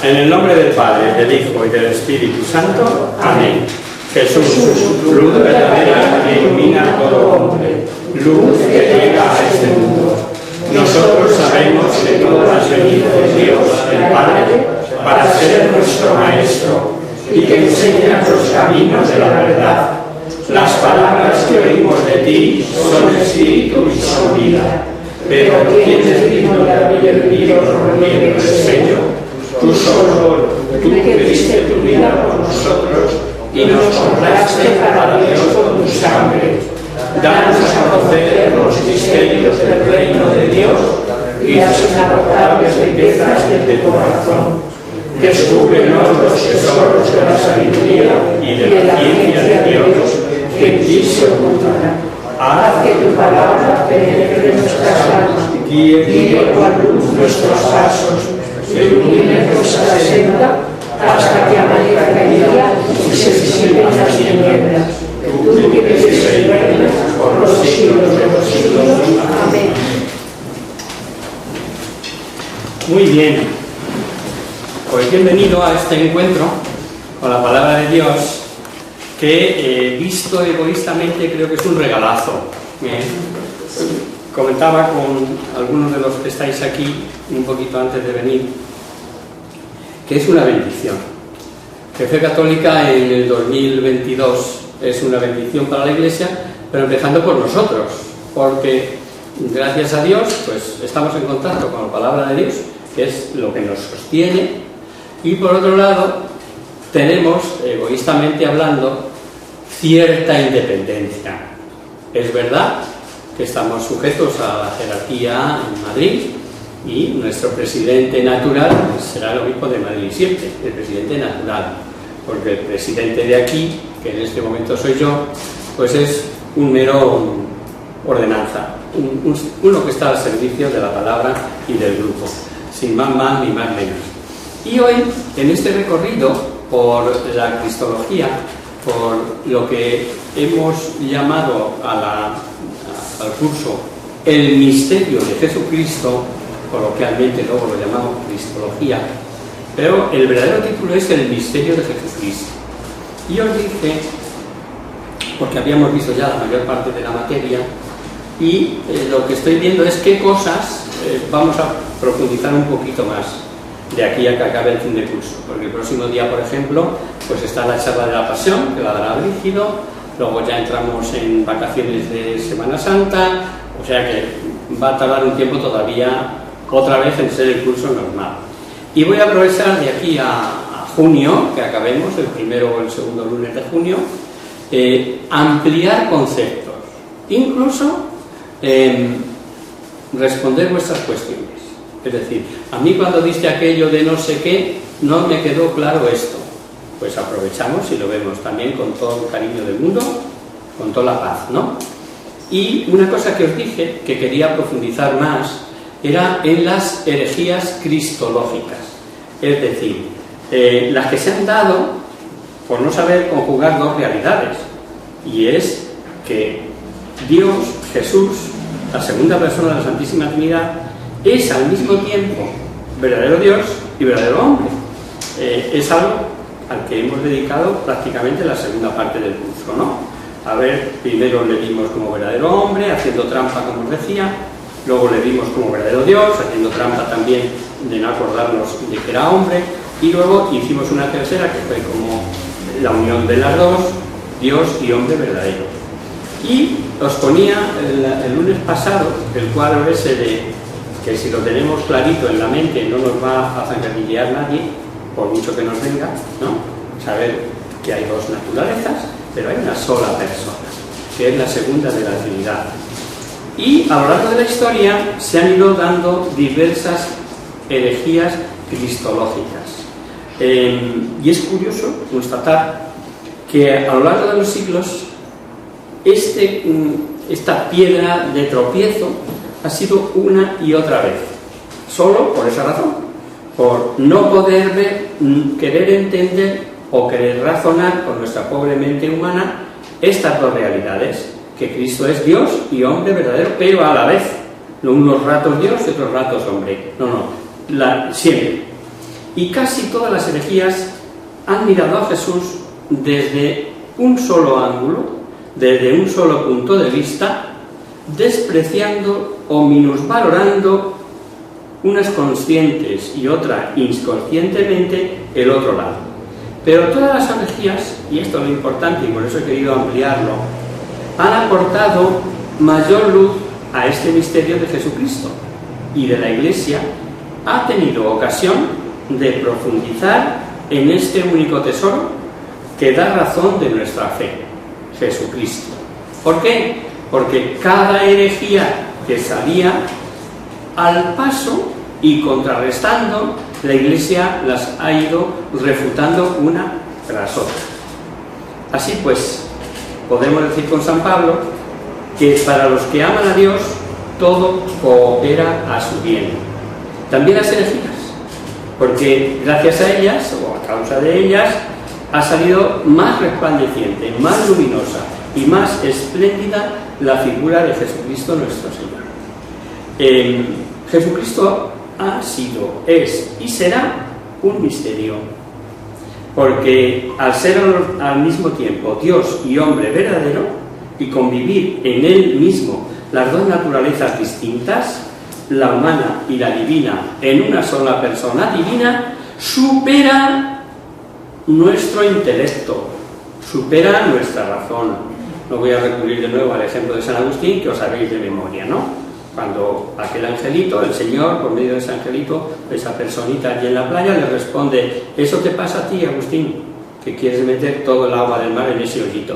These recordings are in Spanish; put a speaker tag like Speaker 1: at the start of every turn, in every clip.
Speaker 1: En el nombre del Padre, del Hijo y del Espíritu Santo. Amén. Jesús, luz verdadera que ilumina a todo hombre, luz que llega a este mundo. Nosotros sabemos que tú has venido de Dios, el Padre, para ser nuestro Maestro y que enseñas los caminos de la verdad. Las palabras que oímos de ti son espíritu y son vida. Pero ¿quién es digno de abrir el libro rompiendo el sello? Tú solo, tú que diste tu vida por nosotros y nos compraste para Dios con tu sangre. Danos a conocer los misterios del reino de Dios y las inagotables riquezas de tu corazón. Descúbrenos los tesoros de la sabiduría y de la ciencia de Dios que en ti se ocultan. Haz que tu palabra penetre en nuestras almas, guíe con luz nuestros pasos, ilumine nuestra senda hasta que amanezca el día y se disipen las tinieblas. Tú que vives y reinas por los siglos de los siglos. Amén. Muy bien. Pues bienvenido a este encuentro con la palabra de Dios, que visto egoístamente creo que es un regalazo. Comentaba con algunos de los que estáis aquí un poquito antes de venir que es una bendición. Que Fe Católica en el 2022 es una bendición para la Iglesia, pero empezando por nosotros, porque gracias a Dios pues estamos en contacto con la palabra de Dios, que es lo que nos sostiene, y por otro lado tenemos, egoístamente hablando, cierta independencia. Es verdad que estamos sujetos a la jerarquía en Madrid y nuestro presidente natural será el obispo de Madrid siempre, el presidente natural, porque el presidente de aquí, que en este momento soy yo, pues es un mero ordenanza, uno que está al servicio de la palabra y del grupo, sin más ni más menos. Y hoy, en este recorrido por la cristología, por lo que hemos llamado al curso el misterio de Jesucristo, coloquialmente luego lo llamamos cristología, pero el verdadero título es el misterio de Jesucristo. Y os dije, porque habíamos visto ya la mayor parte de la materia, y lo que estoy viendo es qué cosas vamos a profundizar un poquito más de aquí a que acabe el fin de curso, porque el próximo día, por ejemplo, pues está la charla de la Pasión, que la dará Brígido, luego ya entramos en vacaciones de Semana Santa, o sea que va a tardar un tiempo todavía otra vez en ser el curso normal. Y voy a aprovechar de aquí a junio, que acabemos, el primero o el segundo lunes de junio, ampliar conceptos, incluso responder vuestras cuestiones. Es decir, a mí cuando diste aquello de no sé qué, no me quedó claro esto. Pues aprovechamos y lo vemos también con todo el cariño del mundo, con toda la paz, ¿no? Y una cosa que os dije, que quería profundizar más, era en las herejías cristológicas. Es decir, las que se han dado por no saber conjugar dos realidades. Y es que Dios, Jesús, la segunda persona de la Santísima Trinidad, es al mismo tiempo verdadero Dios y verdadero hombre. Es algo al que hemos dedicado prácticamente la segunda parte del curso, ¿no? A ver, primero le vimos como verdadero hombre, haciendo trampa, como os decía, luego le vimos como verdadero Dios, haciendo trampa también de no acordarnos de que era hombre, y luego hicimos una tercera que fue como la unión de las dos, Dios y hombre verdadero. Y os ponía el lunes pasado el cuadro ese de que si lo tenemos clarito en la mente no nos va a zancadillear nadie, por mucho que nos venga, ¿no? Saber que hay dos naturalezas, pero hay una sola persona, que es la segunda de la Trinidad. Y a lo largo de la historia se han ido dando diversas herejías cristológicas. Y es curioso constatar que a lo largo de los siglos esta piedra de tropiezo ha sido una y otra vez, solo por esa razón, por no poder ver, querer entender o querer razonar con nuestra pobre mente humana estas dos realidades, que Cristo es Dios y hombre verdadero, pero a la vez, no unos ratos Dios y otros ratos hombre, no, siempre. Y casi todas las herejías han mirado a Jesús desde un solo ángulo, desde un solo punto de vista, despreciando o minusvalorando unas conscientes y otras inconscientemente el otro lado. Pero todas las herejías, y esto es lo importante y por eso he querido ampliarlo, han aportado mayor luz a este misterio de Jesucristo, y de la Iglesia ha tenido ocasión de profundizar en este único tesoro que da razón de nuestra fe, Jesucristo. ¿Por qué? Porque cada herejía que salía al paso y contrarrestando, la Iglesia las ha ido refutando una tras otra. Así pues, podemos decir con San Pablo que para los que aman a Dios todo coopera a su bien. También las herejías, porque gracias a ellas, o a causa de ellas, ha salido más resplandeciente, más luminosa y más espléndida la figura de Jesucristo nuestro Señor. Jesucristo ha sido, es y será un misterio, porque al ser al mismo tiempo Dios y hombre verdadero y convivir en Él mismo las dos naturalezas distintas, la humana y la divina, en una sola persona divina, supera nuestro intelecto, supera nuestra razón. No voy a recurrir de nuevo al ejemplo de San Agustín, que os sabéis de memoria, ¿no? Cuando aquel angelito, el Señor, por medio de ese angelito, esa personita allí en la playa, le responde: ¿eso te pasa a ti, Agustín? Que quieres meter todo el agua del mar en ese hoyito.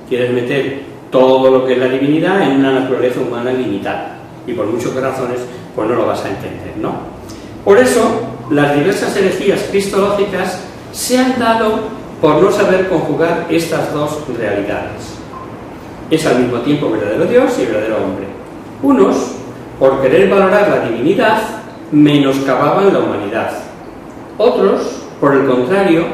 Speaker 1: Quieres meter todo lo que es la divinidad en una naturaleza humana limitada. Y por muchas razones, pues no lo vas a entender, ¿no? Por eso, las diversas herejías cristológicas se han dado por no saber conjugar estas dos realidades. Es al mismo tiempo verdadero Dios y verdadero hombre. Unos, por querer valorar la divinidad, menoscababan la humanidad. Otros, por el contrario,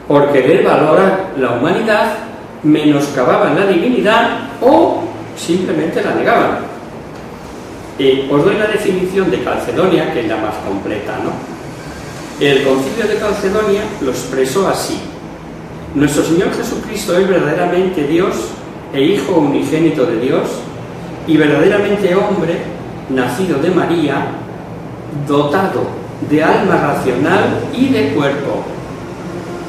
Speaker 1: por querer valorar la humanidad, menoscababan la divinidad o simplemente la negaban. Os doy la definición de Calcedonia, que es la más completa, ¿no? El Concilio de Calcedonia lo expresó así: nuestro Señor Jesucristo es verdaderamente Dios e Hijo unigénito de Dios, y verdaderamente hombre, nacido de María, dotado de alma racional y de cuerpo,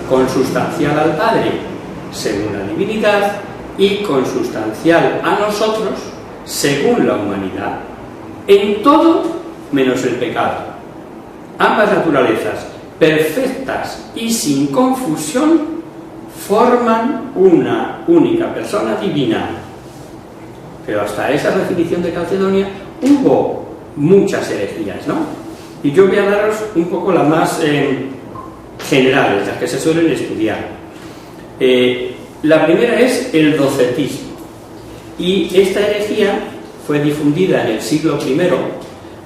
Speaker 1: consustancial al Padre, según la divinidad, y consustancial a nosotros, según la humanidad, en todo menos el pecado. Ambas naturalezas, perfectas y sin confusión, forman una única persona divina. Pero hasta esa definición de Calcedonia hubo muchas herejías, ¿no? Y yo voy a daros un poco las más generales, las que se suelen estudiar. La primera es el docetismo, y esta herejía fue difundida en el siglo I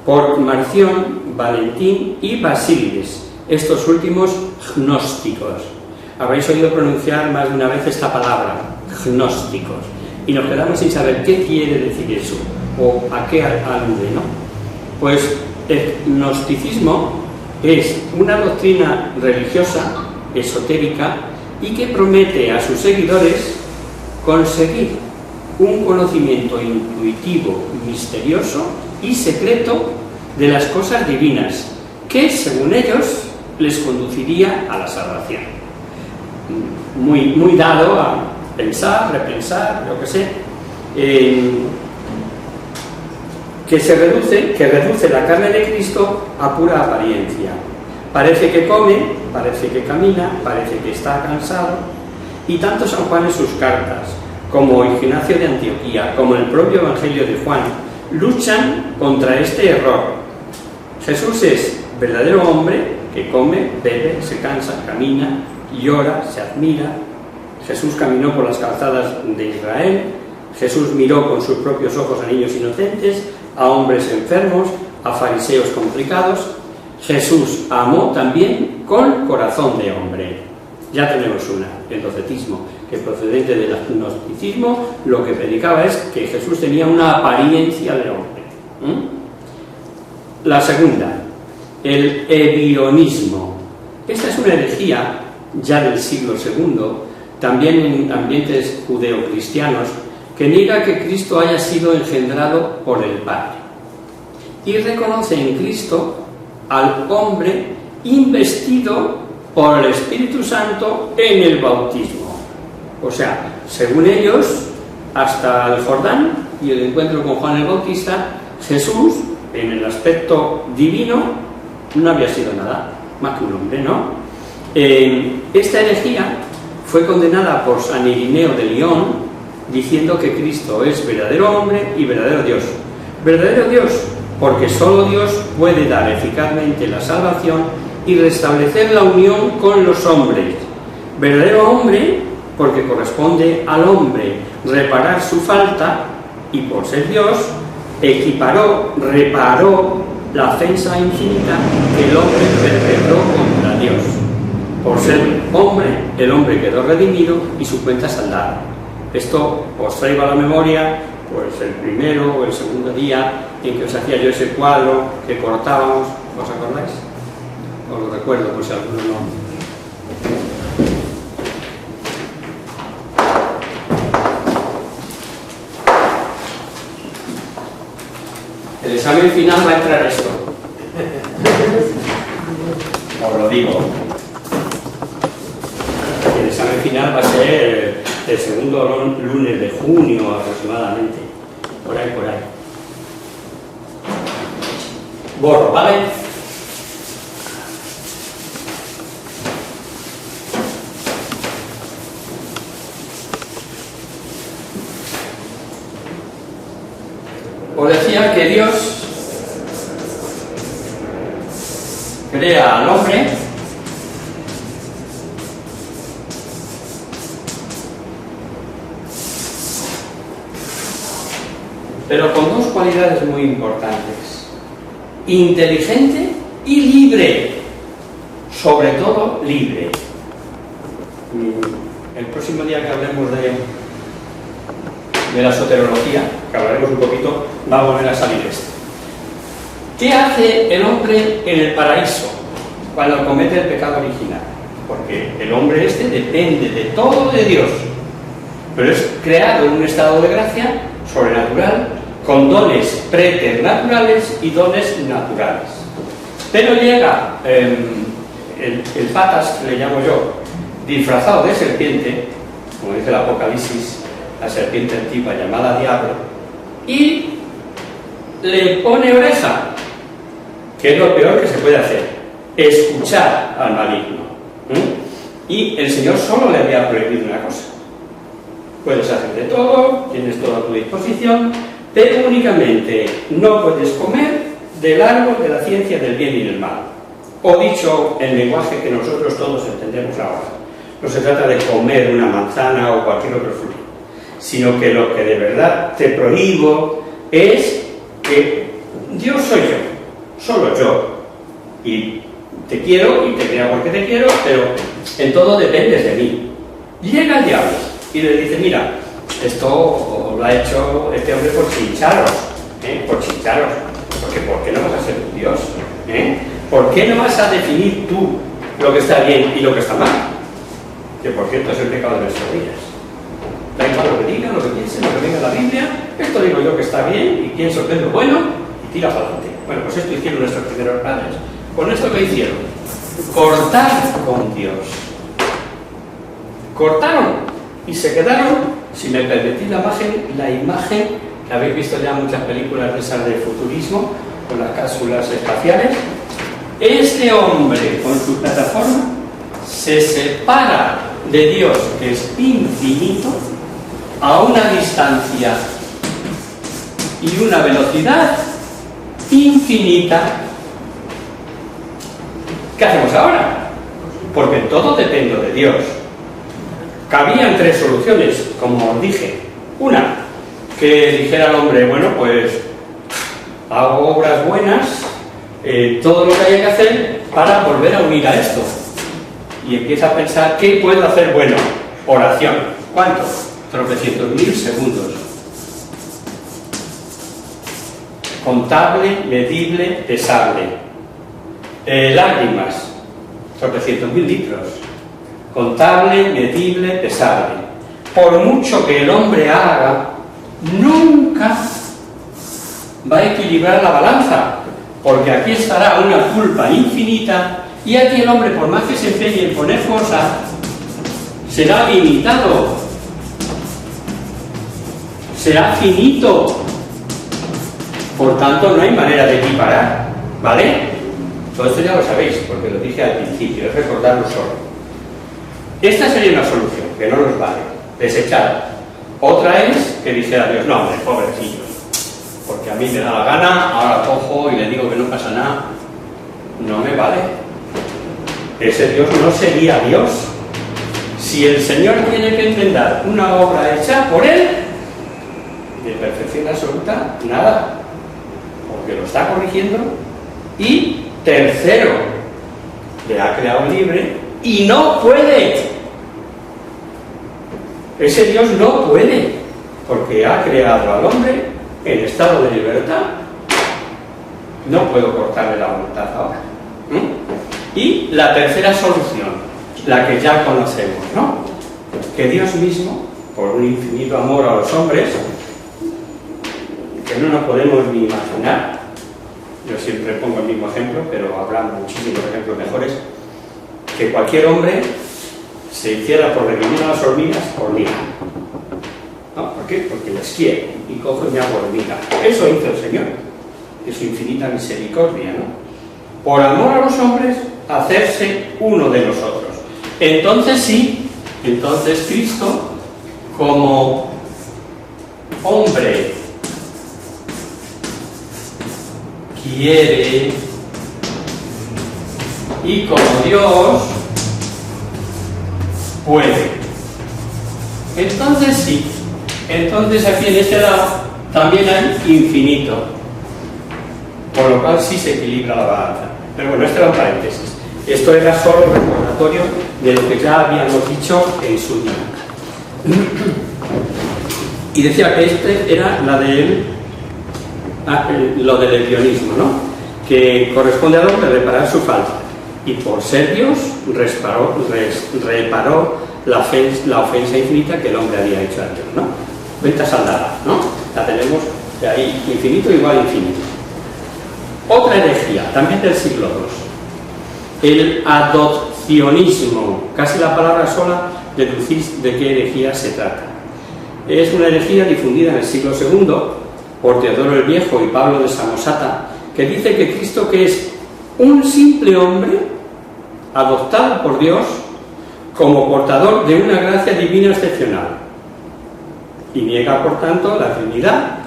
Speaker 1: por Marción, Valentín y Basílides, estos últimos gnósticos. Habréis oído pronunciar más de una vez esta palabra, gnósticos, y nos quedamos sin saber qué quiere decir eso, o a qué alude, ¿no? Pues el gnosticismo es una doctrina religiosa, esotérica, y que promete a sus seguidores conseguir un conocimiento intuitivo, misterioso y secreto de las cosas divinas, que, según ellos, les conduciría a la salvación. Muy dado a pensar, repensar, lo que sé, que reduce la carne de Cristo a pura apariencia. Parece que come, parece que camina, parece que está cansado, y tanto San Juan en sus cartas, como Ignacio de Antioquía, como el propio Evangelio de Juan, luchan contra este error. Jesús es verdadero hombre que come, bebe, se cansa, camina, llora, se admira. Jesús caminó por las calzadas de Israel. Jesús miró con sus propios ojos a niños inocentes, a hombres enfermos, a fariseos complicados. Jesús amó también con corazón de hombre. Ya tenemos una, el docetismo, que procedente del gnosticismo lo que predicaba es que Jesús tenía una apariencia de hombre. La segunda, el ebionismo, Esta es una herejía ya del siglo II, también en ambientes judeocristianos, que niega que Cristo haya sido engendrado por el Padre y reconoce en Cristo al hombre investido por el Espíritu Santo en el bautismo. O sea, según ellos, hasta el Jordán y el encuentro con Juan el Bautista, Jesús, en el aspecto divino, no había sido nada más que un hombre, ¿no? Esta herejía fue condenada por San Irineo de Lyon, diciendo que Cristo es verdadero hombre y verdadero Dios. Verdadero Dios, porque solo Dios puede dar eficazmente la salvación y restablecer la unión con los hombres. Verdadero hombre, porque corresponde al hombre reparar su falta, y por ser Dios, reparó la ofensa infinita que el hombre perpetró contra Dios. Por ser hombre, el hombre quedó redimido y su cuenta saldada. Esto os traigo a la memoria, pues el primero o el segundo día en que os hacía yo ese cuadro que cortábamos, ¿os acordáis? Os lo recuerdo, por si alguno no. El examen final va a entrar esto. Os lo digo. El examen final va a ser el segundo lunes de junio aproximadamente. Por ahí. Borro, ¿vale? Os decía que Dios crea al hombre pero con dos cualidades muy importantes: inteligente y libre, sobre todo libre. El próximo día que hablemos de la soterología, que hablaremos un poquito, va a volver a salir esto. ¿Qué hace el hombre en el paraíso cuando comete el pecado original? Porque el hombre depende de todo de Dios, pero es creado en un estado de gracia sobrenatural, con dones preternaturales y dones naturales. Pero llega el patas, que le llamo yo, disfrazado de serpiente, como dice el Apocalipsis, la serpiente antigua llamada diablo, y le pone oreja, que es lo peor que se puede hacer, escuchar al maligno. Y el Señor solo le había prohibido una cosa: puedes hacer de todo, tienes todo a tu disposición, pero únicamente no puedes comer del árbol de la ciencia del bien y del mal. O dicho en lenguaje que nosotros todos entendemos ahora, no se trata de comer una manzana o cualquier otro fruto, sino que lo que de verdad te prohíbo es que Dios soy yo, solo yo, y te quiero y te quiero porque te quiero, pero en todo dependes de mí. Llega el diablo y le dice: mira, esto lo ha hecho este hombre por chincharos, porque ¿por qué no vas a ser un Dios? ¿Por qué no vas a definir tú lo que está bien y lo que está mal? Que por cierto es el pecado de nuestros días. Da igual lo que digan, lo que piensen, lo que venga en la Biblia, esto digo yo que está bien y pienso que es lo bueno y tira para adelante. Bueno, pues esto hicieron nuestros primeros padres. Con esto que hicieron, cortar con Dios. Cortaron y se quedaron, si me permitís la imagen que habéis visto ya en muchas películas de esas de futurismo, con las cápsulas espaciales. Este hombre con su plataforma se separa de Dios, que es infinito, a una distancia y una velocidad infinita. ¿Qué hacemos ahora? Porque todo depende de Dios. Cabían tres soluciones, como os dije. Una, que dijera el hombre: bueno, pues hago obras buenas, todo lo que haya que hacer para volver a unir a esto. Y empieza a pensar: ¿qué puedo hacer bueno? Oración. ¿Cuánto? 300.000 segundos. Contable, medible, pesable. Lágrimas. sobre 100.000 litros, contable, medible, pesable. Por mucho que el hombre haga, nunca va a equilibrar la balanza, porque aquí estará una culpa infinita y aquí el hombre, por más que se empeñe en poner cosas, será limitado, será finito. Por tanto, no hay manera de equiparar, ¿vale? Todo esto ya lo sabéis, porque lo dije al principio, es recordarlo solo. Esta sería una solución, que no nos vale, desechar. Otra es que dijera Dios, no, hombre, pobrecillo, porque a mí me da la gana, ahora cojo y le digo que no pasa nada. No me vale. Ese Dios no sería Dios. Si el Señor tiene que enmendar una obra hecha por Él, de perfección absoluta, nada, porque lo está corrigiendo. Y tercero, le ha creado libre y no puede. Ese Dios no puede, porque ha creado al hombre en estado de libertad. No puedo cortarle la voluntad ahora. Y la tercera solución, la que ya conocemos, ¿no? Que Dios mismo, por un infinito amor a los hombres, que no nos podemos ni imaginar, yo siempre pongo el mismo ejemplo, pero habrá muchísimos ejemplos mejores, que cualquier hombre se hiciera por redimir a las hormigas hormiga. ¿No? ¿Por qué? Porque les quiere y coge y me hago hormiga. Eso hizo el Señor, de su infinita misericordia, ¿no? Por amor a los hombres, hacerse uno de nosotros. Entonces sí, entonces Cristo, como hombre, quiere, y como Dios, puede. Entonces sí, entonces aquí en este lado también hay infinito, por lo cual sí se equilibra la balanza. Pero bueno, este era un paréntesis. Esto era solo un recordatorio de lo que ya habíamos dicho en su día. Y decía que este era lo del lesbianismo, ¿no? Que corresponde al hombre reparar su falta. Y por ser Dios, reparó la ofensa infinita que el hombre había hecho a Dios, ¿no? Venta saldada, ¿no? La tenemos de ahí, infinito igual infinito. Otra herejía, también del siglo II, el adopcionismo. Casi la palabra sola deducís de qué herejía se trata. Es una herejía difundida en el siglo II por Teodoro el Viejo y Pablo de Samosata, que dice que Cristo, que es un simple hombre adoptado por Dios como portador de una gracia divina excepcional, y niega por tanto la Trinidad,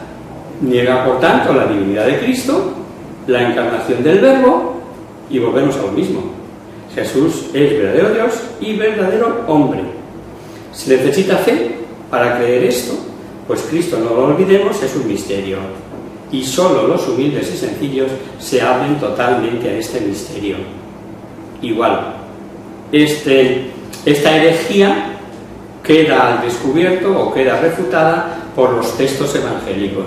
Speaker 1: niega por tanto la divinidad de Cristo, la encarnación del Verbo, y volvemos a lo mismo. Jesús es verdadero Dios y verdadero hombre. Se necesita fe para creer esto, pues Cristo, no lo olvidemos, es un misterio, y solo los humildes y sencillos se abren totalmente a este misterio. Igual, esta herejía queda al descubierto o queda refutada por los textos evangélicos.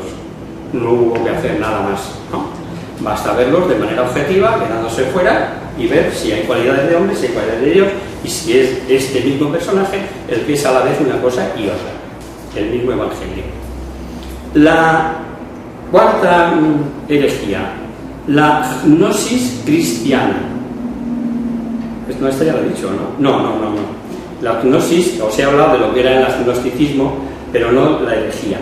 Speaker 1: No hubo que hacer nada más, ¿no? Basta verlos de manera objetiva, quedándose fuera, y ver si hay cualidades de hombre, si hay cualidades de Dios, y si es este mismo personaje el que es a la vez una cosa y otra, el mismo evangelio. La cuarta herejía, la gnosis cristiana. No, esto ya lo he dicho, ¿no? No. La gnosis, os he hablado de lo que era el agnosticismo, pero no la herejía.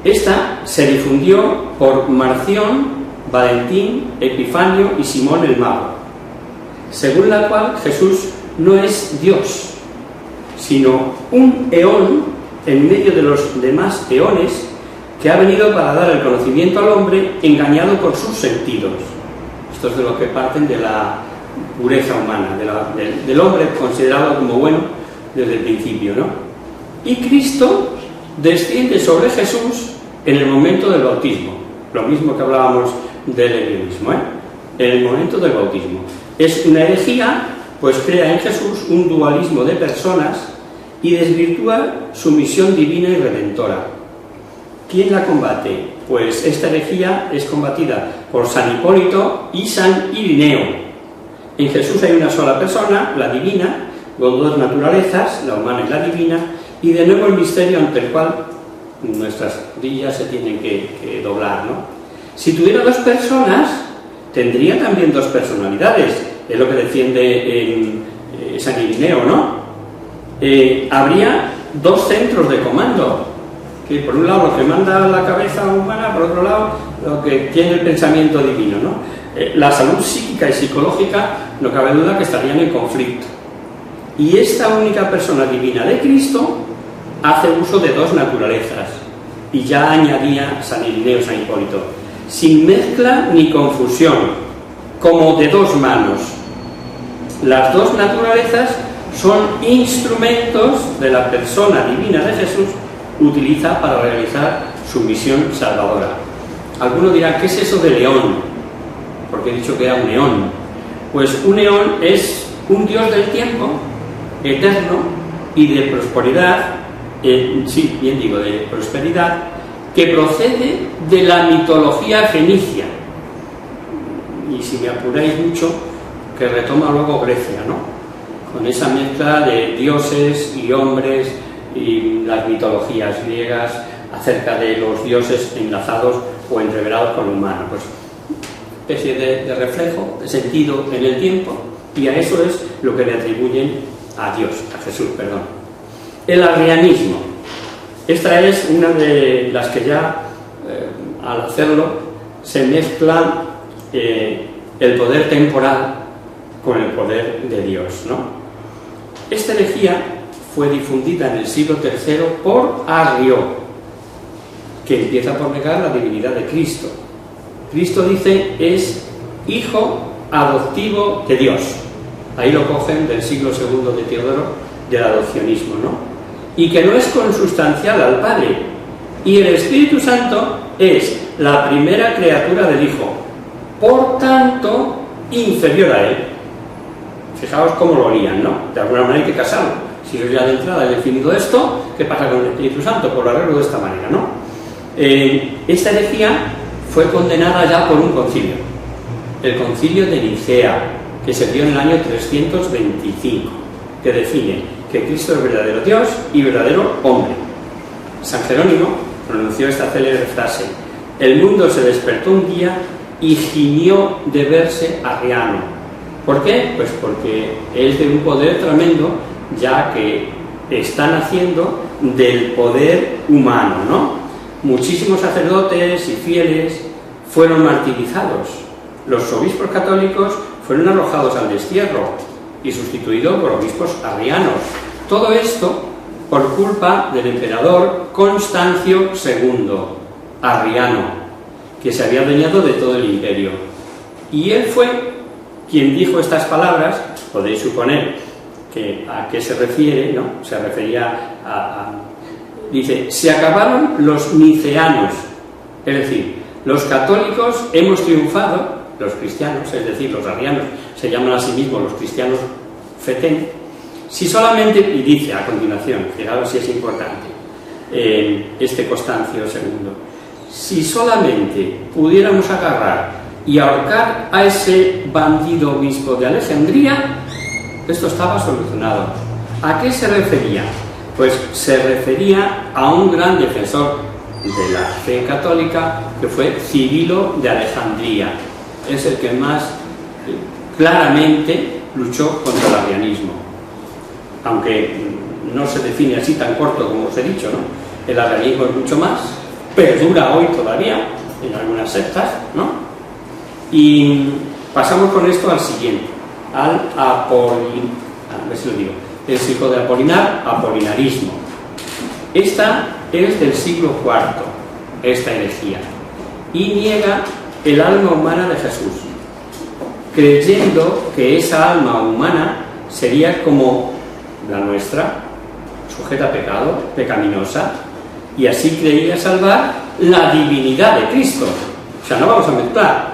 Speaker 1: Esta se difundió por Marción, Valentín, Epifanio y Simón el Mago, según la cual Jesús no es Dios, sino un eón en medio de los demás eones que ha venido para dar el conocimiento al hombre engañado por sus sentidos. Esto es de lo que parten de la pureza humana, del hombre considerado como bueno desde el principio, ¿no? Y Cristo desciende sobre Jesús en el momento del bautismo, lo mismo que hablábamos del lesbianismo, en el momento del bautismo. Es una herejía, pues crea en Jesús un dualismo de personas y desvirtúa su misión divina y redentora. ¿Quién la combate? Pues esta herejía es combatida por San Hipólito y San Irineo, En Jesús hay una sola persona, la divina, con dos naturalezas, la humana y la divina, y de nuevo el misterio ante el cual nuestras rodillas se tienen que doblar, ¿no? Si tuviera dos personas, tendría también dos personalidades, es lo que defiende en San Irineo, ¿no? Habría dos centros de comando, que por un lado lo que manda la cabeza humana, por otro lado lo que tiene el pensamiento divino, ¿no? La salud psíquica y psicológica, no cabe duda que estarían en conflicto. Y esta única persona divina de Cristo hace uso de dos naturalezas, y ya añadía San Irineo, San Hipólito, sin mezcla ni confusión, como de dos manos. Las dos naturalezas son instrumentos de la persona divina de Jesús, utiliza para realizar su misión salvadora. Alguno dirá, ¿qué es eso de león? Porque he dicho que era un eón. Pues un eón es un dios del tiempo, eterno y de prosperidad, sí, bien digo, de prosperidad, que procede de la mitología fenicia. Y si me apuráis mucho, que retoma luego Grecia, ¿no? Con esa mezcla de dioses y hombres y las mitologías griegas acerca de los dioses enlazados o entreverados con lo humano. Pues especie de reflejo, de sentido en el tiempo, y a eso es lo que le atribuyen a Dios, a Jesús, perdón. El arrianismo. Esta es una de las que ya, al hacerlo, se mezcla el poder temporal con el poder de Dios, ¿no? Esta herejía fue difundida en el siglo III por Arrio, que empieza por negar la divinidad de Cristo. Cristo, dice, es hijo adoptivo de Dios. Ahí lo cogen del siglo II de Teodoro, del adopcionismo, ¿no? Y que no es consustancial al Padre. Y el Espíritu Santo es la primera criatura del Hijo, por tanto, inferior a él. Fijaos cómo lo lían, ¿no? De alguna manera hay que casarlo. Si yo ya de entrada he definido esto, ¿qué pasa con el Espíritu Santo? Por lo arreglo de esta manera, ¿no? Esta herejía fue condenada ya por un concilio, el concilio de Nicea, que se dio en el año 325, que define que Cristo es verdadero Dios y verdadero hombre. San Jerónimo pronunció esta célebre frase: el mundo se despertó un día y gimió de verse arriano. ¿Por qué? Pues porque es de un poder tremendo, ya que están haciendo del poder humano, ¿no? Muchísimos sacerdotes y fieles fueron martirizados. Los obispos católicos fueron arrojados al destierro y sustituidos por obispos arrianos. Todo esto por culpa del emperador Constancio II, arriano, que se había adueñado de todo el imperio. Y él fue quien dijo estas palabras. Podéis suponer que a qué se refiere, ¿no? Se refería dice, se acabaron los niceanos, es decir, los católicos hemos triunfado, los cristianos, es decir, los arrianos, se llaman a sí mismos los cristianos fetén, si solamente, y dice a continuación, fijaros si es importante, este Constancio II, si solamente pudiéramos agarrar y ahorcar a ese bandido obispo de Alejandría, esto estaba solucionado. ¿A qué se refería? Pues se refería a un gran defensor de la fe católica, que fue Cirilo de Alejandría. Es el que más claramente luchó contra el arrianismo, aunque no se define así tan corto como os he dicho, ¿no? El arrianismo es mucho más, perdura hoy todavía en algunas sectas, ¿no? Y pasamos con esto al siguiente, al a ver si lo digo, el hijo de Apolinar, apolinarismo. Esta es del siglo IV, esta herejía, y niega el alma humana de Jesús, creyendo que esa alma humana sería como la nuestra, sujeta a pecado, pecaminosa, y así creía salvar la divinidad de Cristo. O sea, no vamos a mezclar.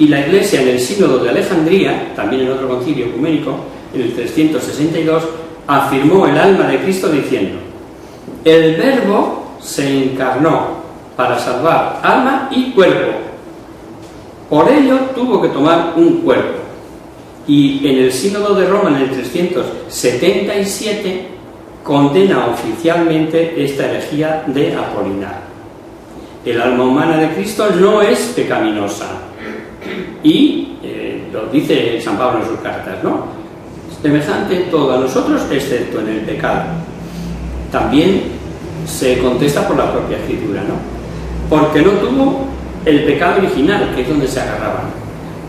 Speaker 1: Y la Iglesia en el Sínodo de Alejandría, también en otro concilio ecuménico, en el 362, afirmó el alma de Cristo diciendo: el Verbo se encarnó para salvar alma y cuerpo. Por ello tuvo que tomar un cuerpo. Y en el Sínodo de Roma, en el 377, condena oficialmente esta herejía de Apolinar. El alma humana de Cristo no es pecaminosa. Y lo dice San Pablo en sus cartas, ¿no? Semejante todo a nosotros, excepto en el pecado. También se contesta por la propia Escritura, ¿no? Porque no tuvo el pecado original, que es donde se agarraban.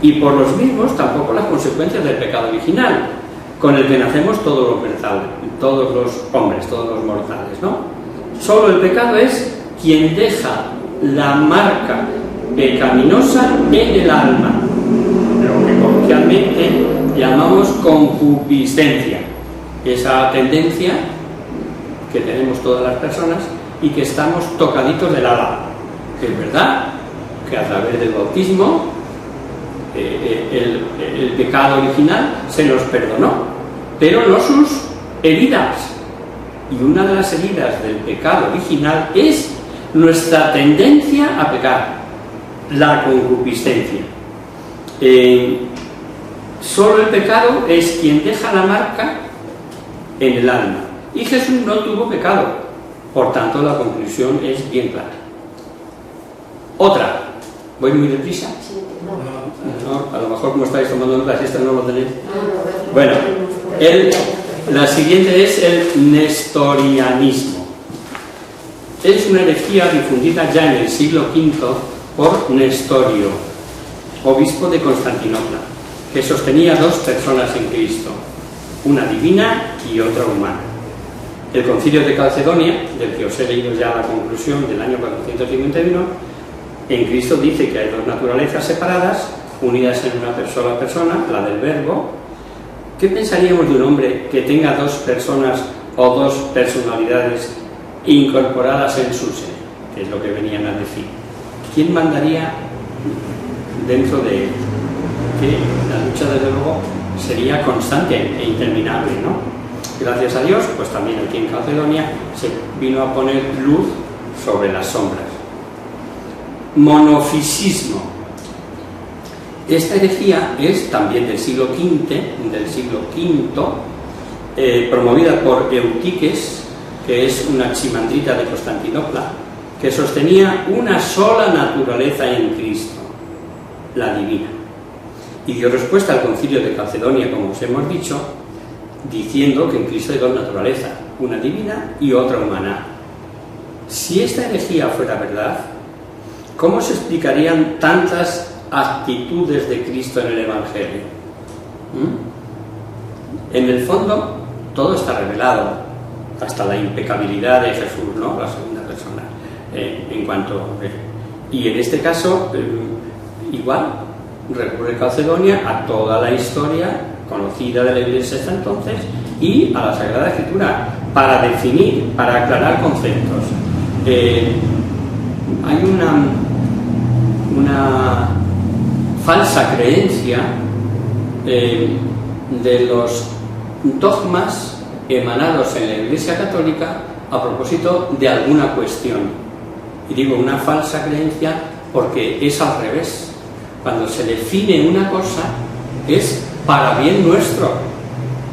Speaker 1: Y por los mismos tampoco las consecuencias del pecado original, con el que nacemos todos los hombres, todos los mortales, ¿no? Solo el pecado es quien deja la marca pecaminosa en el alma, lo que coloquialmente llamamos concupiscencia, esa tendencia que tenemos todas las personas y que estamos tocaditos del ala. Es verdad que a través del bautismo el pecado original se nos perdonó, pero no sus heridas. Y una de las heridas del pecado original es nuestra tendencia a pecar, la concupiscencia. Solo el pecado es quien deja la marca en el alma. Y Jesús no tuvo pecado. Por tanto, la conclusión es bien clara. Otra. ¿Voy muy deprisa? No, a lo mejor como estáis tomando notas, esta no lo tenéis. Bueno, la siguiente es el nestorianismo. Es una herejía difundida ya en el siglo V por Nestorio, obispo de Constantinopla, que sostenía dos personas en Cristo, una divina y otra humana. El Concilio de Calcedonia, del que os he leído ya la conclusión del año 451, en Cristo dice que hay dos naturalezas separadas, unidas en una sola persona, la del Verbo. ¿Qué pensaríamos de un hombre que tenga dos personas o dos personalidades incorporadas en su ser? Que es lo que venían a decir. ¿Quién mandaría dentro de él? Que la lucha, desde luego, sería constante e interminable, ¿no? Gracias a Dios, pues también aquí en Calcedonia se vino a poner luz sobre las sombras. Monofisismo. Esta herejía es también del siglo V, promovida por Eutiques, que es una chimandrita de Constantinopla, que sostenía una sola naturaleza en Cristo, la divina. Y dio respuesta al Concilio de Calcedonia, como os hemos dicho, diciendo que en Cristo hay dos naturalezas, una divina y otra humana. Si esta herejía fuera verdad, ¿cómo se explicarían tantas actitudes de Cristo en el Evangelio? En el fondo, todo está revelado, hasta la impecabilidad de Jesús, ¿no? La segunda persona. Y en este caso, igual, recurre Calcedonia a toda la historia conocida de la Iglesia hasta entonces y a la Sagrada Escritura para definir, para aclarar conceptos. Hay una falsa creencia de los dogmas emanados en la Iglesia Católica a propósito de alguna cuestión. Y digo una falsa creencia porque es al revés. Cuando se define una cosa es para bien nuestro,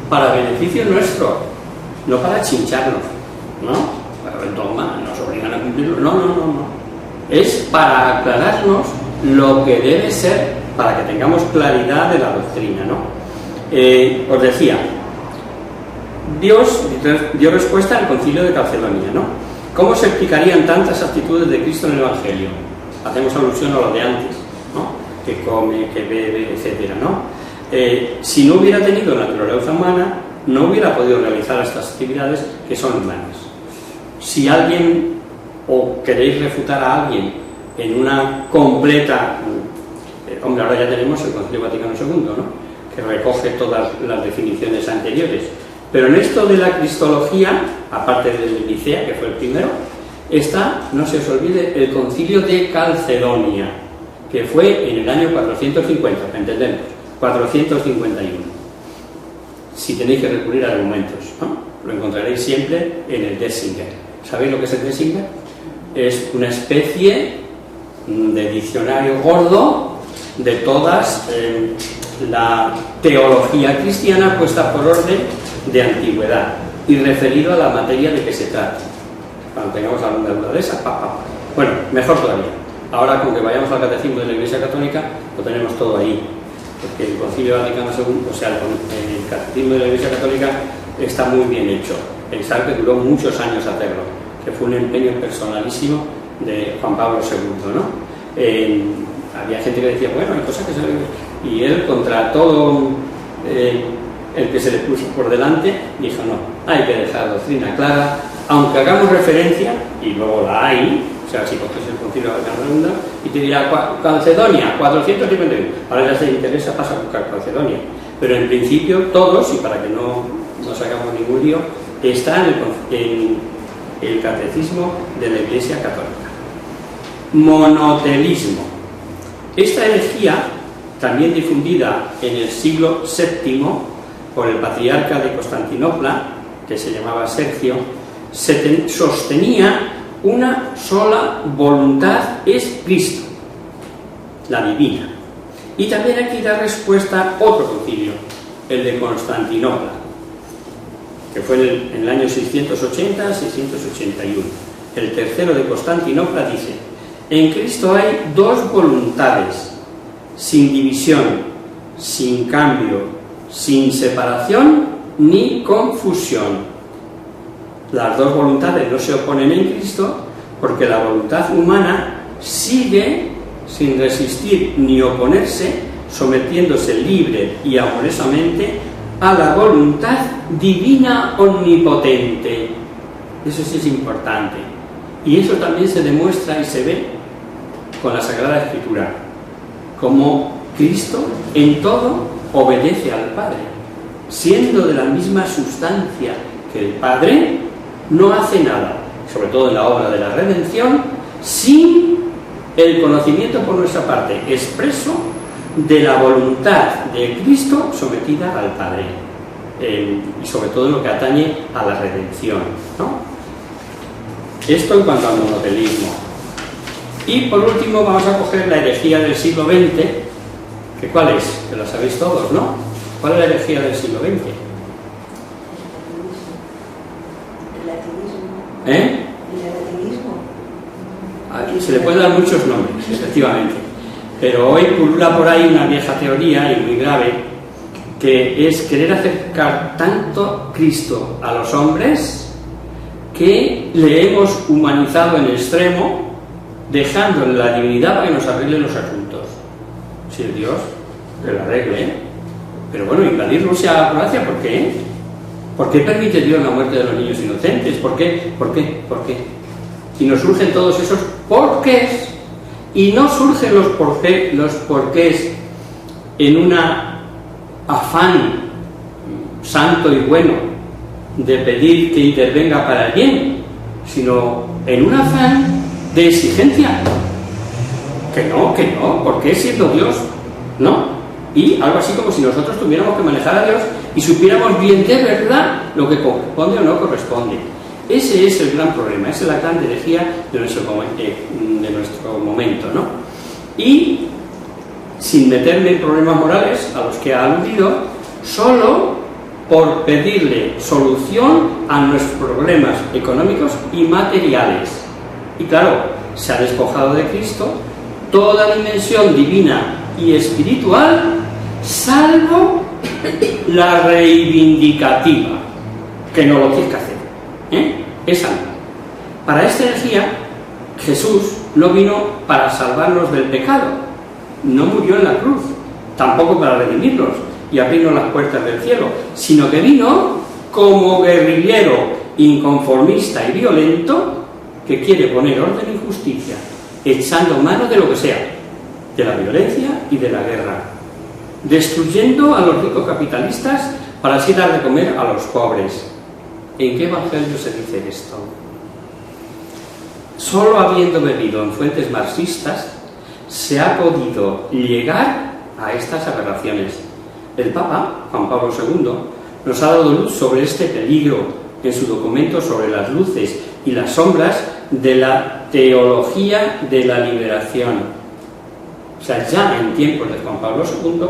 Speaker 1: para beneficio nuestro, no para chincharnos, ¿no? Para el dogma nos obligan a cumplirlo, no. Es para aclararnos lo que debe ser, para que tengamos claridad de la doctrina, ¿no? Os decía, Dios dio respuesta al Concilio de Calcedonia, ¿no? ¿Cómo se explicarían tantas actitudes de Cristo en el Evangelio? Hacemos alusión a lo de antes, ¿no? Que come, que bebe, etcétera, ¿no? Si no hubiera tenido naturaleza humana, no hubiera podido realizar estas actividades que son humanas. Si alguien, o queréis refutar a alguien en una completa... hombre, ahora ya tenemos el Concilio Vaticano II, ¿no? Que recoge todas las definiciones anteriores. Pero en esto de la cristología, aparte del Nicea, que fue el primero, está, no se os olvide, el Concilio de Calcedonia, que fue en el año 450, entendemos, 451. Si tenéis que recurrir a argumentos, ¿no? Lo encontraréis siempre en el Dessinger. ¿Sabéis lo que es el Dessinger? Es una especie de diccionario gordo de todas la teología cristiana puesta por orden de antigüedad y referido a la materia de que se trata. Cuando tengamos alguna duda de esa, Bueno, mejor todavía. Ahora, con que vayamos al Catecismo de la Iglesia Católica, lo tenemos todo ahí. Porque el Concilio Vaticano II, o sea, el Catecismo de la Iglesia Católica está muy bien hecho. Pensar que duró muchos años hacerlo, que fue un empeño personalísimo de Juan Pablo II, ¿no? Había gente que decía, bueno, hay cosas que se... Y él, contra todo el que se le puso por delante, dijo, no, hay que dejar la doctrina clara, aunque hagamos referencia, y luego la hay, o sea, si coges el Concilio Vaticano II y te dirá Calcedonia, 451, ahora ya se interesa, pasa a buscar Calcedonia, pero en principio todos, y para que no sacamos ningún lío, está en el Catecismo de la Iglesia Católica. Monotelismo. Esta herejía, también difundida en el siglo VII por el patriarca de Constantinopla, que se llamaba Sergio, sostenía una sola voluntad es Cristo, la divina. Y también aquí da respuesta otro concilio, el de Constantinopla, que fue en el año 680-681. El tercero de Constantinopla dice: en Cristo hay dos voluntades, sin división, sin cambio, sin separación ni confusión. Las dos voluntades no se oponen en Cristo, porque la voluntad humana sigue sin resistir ni oponerse, sometiéndose libre y amorosamente a la voluntad divina omnipotente. Eso sí es importante. Y eso también se demuestra y se ve con la Sagrada Escritura, como Cristo en todo obedece al Padre, siendo de la misma sustancia que el Padre, no hace nada, sobre todo en la obra de la redención, sin el conocimiento por nuestra parte expreso de la voluntad de Cristo sometida al Padre, y sobre todo en lo que atañe a la redención, ¿no? Esto en cuanto al monotelismo. Y por último vamos a coger la herejía del siglo XX, que ¿cuál es? Que lo sabéis todos, ¿no? ¿Cuál es la herejía del siglo XX?
Speaker 2: El relativismo.
Speaker 1: Se le pueden dar muchos nombres, efectivamente, pero hoy pulula por ahí una vieja teoría y muy grave, que es querer acercar tanto Cristo a los hombres que le hemos humanizado en extremo, dejándole la divinidad para que nos arregle los asuntos. Si es Dios, que lo arregle, ¿eh? Pero bueno, invadir Rusia a Croacia, ¿por qué? ¿Por qué permite Dios la muerte de los niños inocentes? ¿Por qué? ¿Por qué? ¿Por qué? Y nos surgen todos esos porqués, y no surgen los porqués en un afán santo y bueno de pedir que intervenga para el bien, sino en un afán de exigencia. Que no, ¿por qué siendo Dios? ¿No? Y algo así como si nosotros tuviéramos que manejar a Dios y supiéramos bien de verdad lo que corresponde o no corresponde. Ese es el gran problema, esa es la gran herejía de nuestro momento, ¿no? Y, sin meterme en problemas morales a los que ha aludido, solo por pedirle solución a nuestros problemas económicos y materiales. Y claro, se ha despojado de Cristo toda dimensión divina y espiritual, salvo la reivindicativa, que no lo tienes que hacer, esa no. Para esta herejía, Jesús no vino para salvarnos del pecado, no murió en la cruz, tampoco para redimirnos y abrirnos las puertas del cielo, sino que vino como guerrillero, inconformista y violento, que quiere poner orden y justicia, echando mano de lo que sea, de la violencia y de la guerra, destruyendo a los ricos capitalistas para así dar de comer a los pobres. ¿En qué evangelio se dice esto? Solo habiendo bebido en fuentes marxistas se ha podido llegar a estas aberraciones. El Papa, Juan Pablo II, nos ha dado luz sobre este peligro en su documento sobre las luces y las sombras de la teología de la liberación. O sea, ya en tiempos de Juan Pablo II,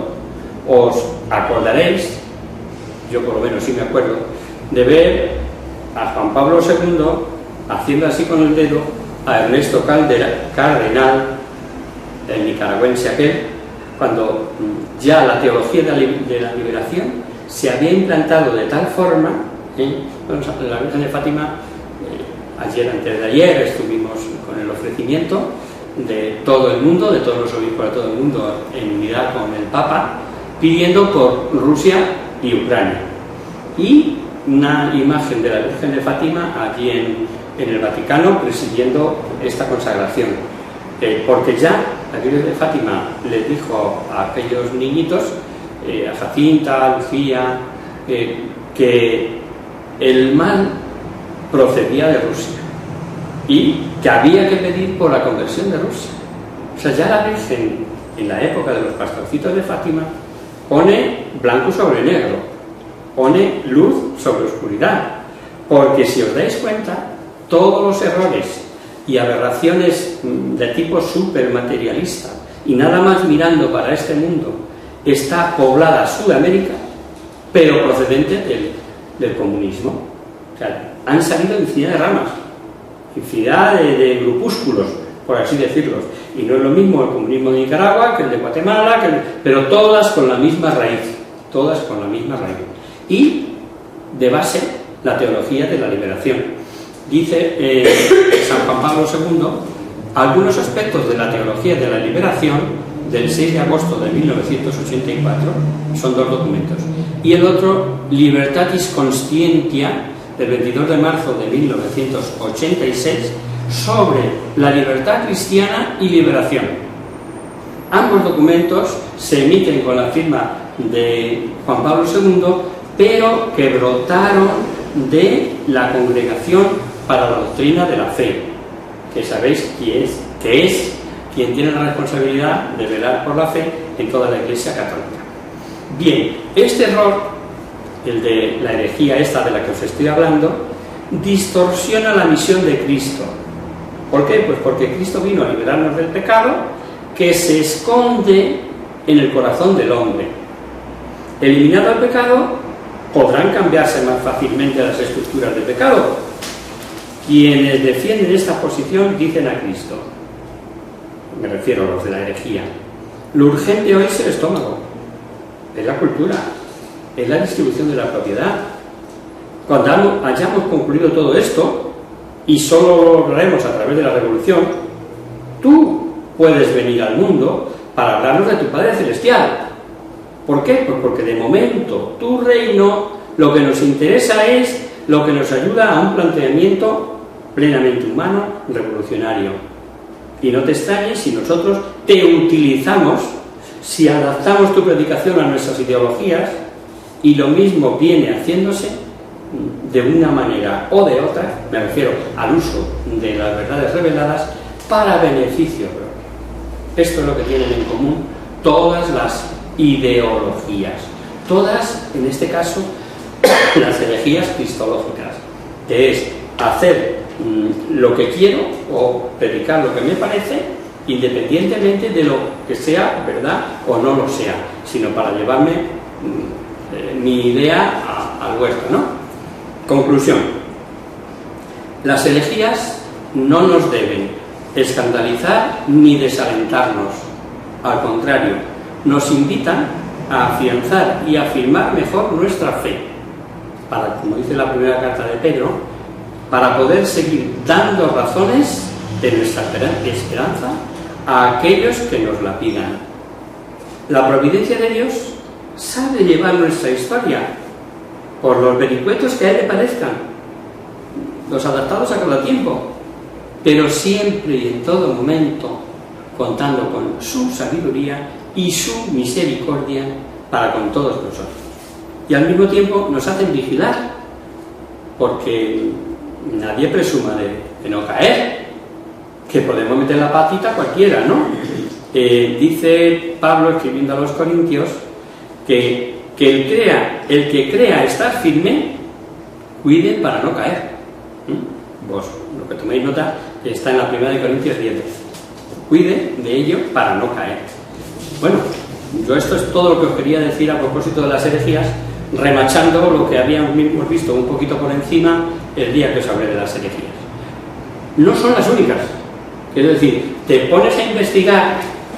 Speaker 1: os acordaréis, yo por lo menos sí me acuerdo, de ver a Juan Pablo II haciendo así con el dedo a Ernesto Cardenal, el nicaragüense aquel, cuando ya la teología de la liberación se había implantado de tal forma, la Virgen de Fátima, ayer, antes de ayer, estuvimos con el ofrecimiento de todo el mundo, de todos los obispos de todo el mundo, en unidad con el Papa, pidiendo por Rusia y Ucrania. Y una imagen de la Virgen de Fátima allí en el Vaticano presidiendo esta consagración. Porque ya la Virgen de Fátima les dijo a aquellos niñitos, a Jacinta, a Lucía, que el mal procedía de Rusia y que había que pedir por la conversión de Rusia. O sea, ya la Virgen, en la época de los pastorcitos de Fátima, pone blanco sobre negro, pone luz sobre oscuridad, porque si os dais cuenta, todos los errores y aberraciones de tipo supermaterialista y nada más mirando para este mundo, está poblada Sudamérica, pero procedente del comunismo. O sea, han salido infinidad de ramas, infinidad de grupúsculos, por así decirlo. Y no es lo mismo el comunismo de Nicaragua que el de Guatemala, pero todas con la misma raíz, todas con la misma raíz. Y de base, la teología de la liberación. Dice San Juan Pablo II, algunos aspectos de la teología de la liberación del 6 de agosto de 1984, son dos documentos, y el otro, Libertatis Conscientia, del 22 de marzo de 1986, sobre la libertad cristiana y liberación. Ambos documentos se emiten con la firma de Juan Pablo II, pero que brotaron de la Congregación para la Doctrina de la Fe, que sabéis que es quien tiene la responsabilidad de velar por la fe en toda la Iglesia católica. Bien, este error, el de la herejía esta de la que os estoy hablando, distorsiona la misión de Cristo. ¿Por qué? Pues porque Cristo vino a liberarnos del pecado que se esconde en el corazón del hombre. Eliminado el pecado, podrán cambiarse más fácilmente las estructuras del pecado. Quienes defienden esta posición dicen a Cristo, me refiero a los de la herejía, lo urgente hoy es el estómago, es la cultura, es la distribución de la propiedad. Cuando hayamos concluido todo esto, y solo lo lograremos a través de la revolución, tú puedes venir al mundo para hablarnos de tu Padre Celestial. ¿Por qué? Pues porque de momento tu reino, lo que nos interesa es lo que nos ayuda a un planteamiento plenamente humano, revolucionario. Y no te extrañes si nosotros te utilizamos, si adaptamos tu predicación a nuestras ideologías, y lo mismo viene haciéndose de una manera o de otra, me refiero al uso de las verdades reveladas para beneficio propio. Esto es lo que tienen en común todas las ideologías, todas, en este caso, las herejías cristológicas, que es hacer lo que quiero o predicar lo que me parece, independientemente de lo que sea verdad o no lo sea, sino para llevarme mi idea al huerto, ¿no? Conclusión. Las herejías no nos deben escandalizar ni desalentarnos. Al contrario, nos invitan a afianzar y afirmar mejor nuestra fe, para, como dice la primera carta de Pedro, para poder seguir dando razones de nuestra esperanza a aquellos que nos la pidan. La providencia de Dios sabe llevar nuestra historia por los vericuetos que a Él le parezcan, los adaptados a cada tiempo, pero siempre y en todo momento contando con su sabiduría y su misericordia para con todos nosotros. Y al mismo tiempo nos hacen vigilar, porque nadie presuma de no caer, que podemos meter la patita cualquiera, ¿no? Dice Pablo, escribiendo a los Corintios, que el que crea estar firme, cuide para no caer. Vos, lo que toméis nota, está en la 1 de Corintios 10. Cuide de ello para no caer. Bueno, Yo esto es todo lo que os quería decir a propósito de las herejías, remachando lo que habíamos visto un poquito por encima el día que os hablé de las herejías. No son las únicas. Quiero decir, te pones a investigar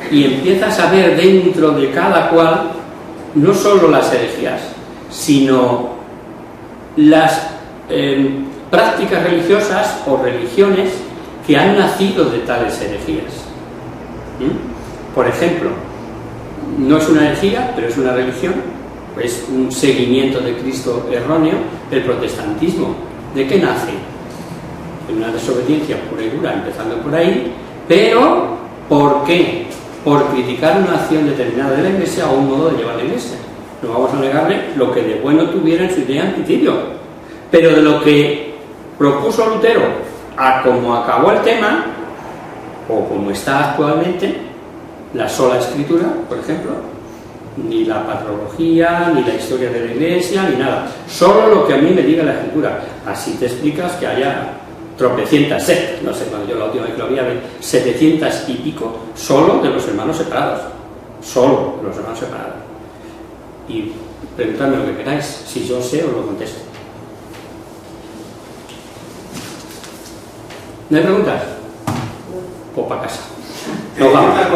Speaker 1: y empiezas a ver dentro de cada cual no solo las herejías, sino las prácticas religiosas o religiones que han nacido de tales herejías. Por ejemplo, no es una herejía, pero es una religión, es un seguimiento de Cristo erróneo, el protestantismo. ¿De qué nace? De una desobediencia pura y dura, empezando por ahí, pero ¿por qué? Por criticar una acción determinada de la Iglesia o un modo de llevar la Iglesia. No vamos a negarle lo que de bueno tuviera en su idea Antitilio, pero de lo que propuso Lutero a cómo acabó el tema, o como está actualmente, la sola escritura, por ejemplo, ni la patrología, ni la historia de la Iglesia, ni nada. Solo lo que a mí me diga la escritura. Así te explicas que haya tropecientas sectas, no sé, cuando yo la última vez que lo había, 700 y pico, solo de los hermanos separados. Solo de los hermanos separados. Y preguntadme lo que queráis, si yo sé os lo contesto. ¿No hay preguntas? O para casa. No,
Speaker 3: una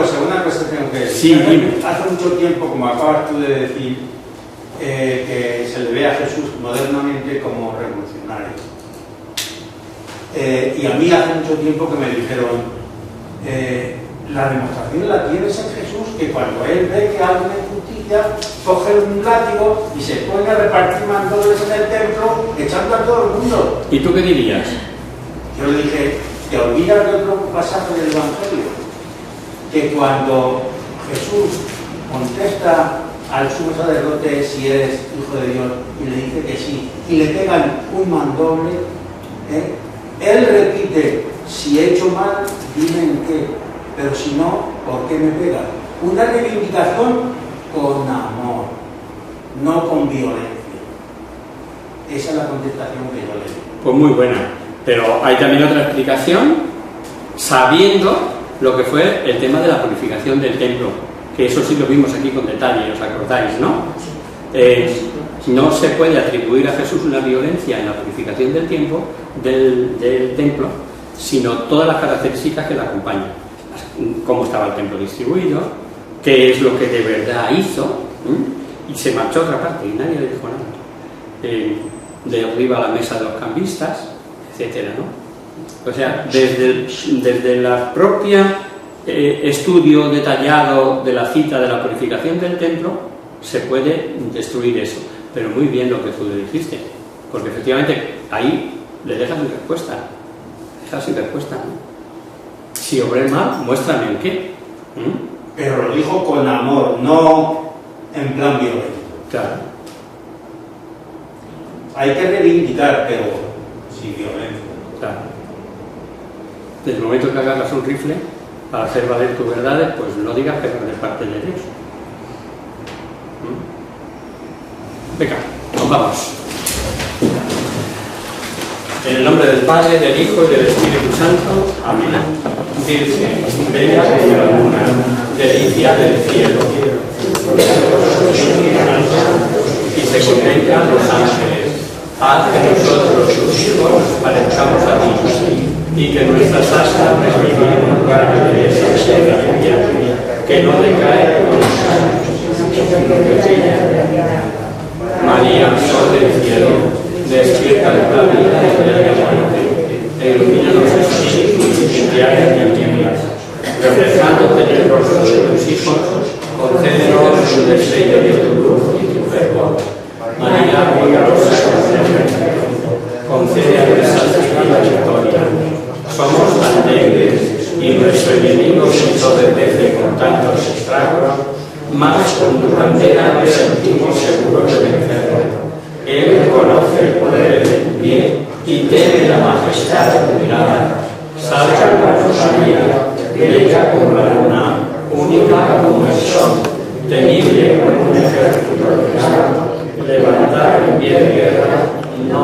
Speaker 3: cosa tengo que decir.
Speaker 1: Sí, dime.
Speaker 3: Hace mucho tiempo, como acabas tú de decir, que se le ve a Jesús modernamente como revolucionario. Y a mí hace mucho tiempo que me dijeron, la demostración la tienes en Jesús, que cuando él ve que algo es injusticia, coge un látigo y se pone a repartir mandobles en el templo, echando a todo el mundo.
Speaker 1: ¿Y tú qué dirías?
Speaker 3: Yo le dije, te olvidas de otro pasaje del Evangelio, que cuando Jesús contesta al sumo sacerdote si eres hijo de Dios y le dice que sí, y le pegan un mandoble, él repite, si he hecho mal, dime en qué, pero si no, ¿por qué me pegas? Una reivindicación con amor, no con violencia. Esa es la contestación que yo le doy.
Speaker 1: Pues muy buena, pero hay también otra explicación, sabiendo lo que fue el tema de la purificación del templo, que eso sí lo vimos aquí con detalle, ¿os acordáis, no? No se puede atribuir a Jesús una violencia en la purificación del templo, sino todas las características que la acompañan. Cómo estaba el templo distribuido, qué es lo que de verdad hizo, y se marchó a otra parte y nadie le dijo nada. Derriba la mesa de los cambistas, etcétera, ¿no? O sea, desde la propia estudio detallado de la cita de la purificación del templo se puede destruir eso. Pero muy bien lo que tú le dijiste, porque efectivamente ahí le dejas sin respuesta. Dejas sin respuesta, ¿no? Si obré mal, muéstrame en qué.
Speaker 3: Pero lo dijo con amor, no en plan violento.
Speaker 1: Claro.
Speaker 3: Hay que reivindicar, pero sin violencia.
Speaker 1: Claro. Desde el momento que agarras un rifle para hacer valer tus verdades, pues no digas que no eres parte de Dios. Venga, nos vamos. En el nombre del Padre, del Hijo y del Espíritu Santo. Amén. Virgen, bella como la luna, delicia del cielo, y se contemplan los ángeles. Haz que nosotros, tus hijos, nos parezcamos a ti, y que nuestras astas respiren para que esa vida, que no decae con los años, sino que brilla. María, sol del cielo, despierta de la vida y de la muerte, ilumina los espíritus y guía en tinieblas. Reflejándote en el rostro de tus hijos, concédenos un destello de tu luz y tu fervor. María, poderosa concede a nuestra la victoria. Somos tan débiles y nuestro enemigo se ensoberbece con tantos estragos, más con tu bandera nos sentimos seguros de vencerlo. Él conoce el poder del bien y teme la majestad de tu mirada. Salga con María, bella como la luna, única como el sol, temible como un ejército de levantad en pie de guerra, no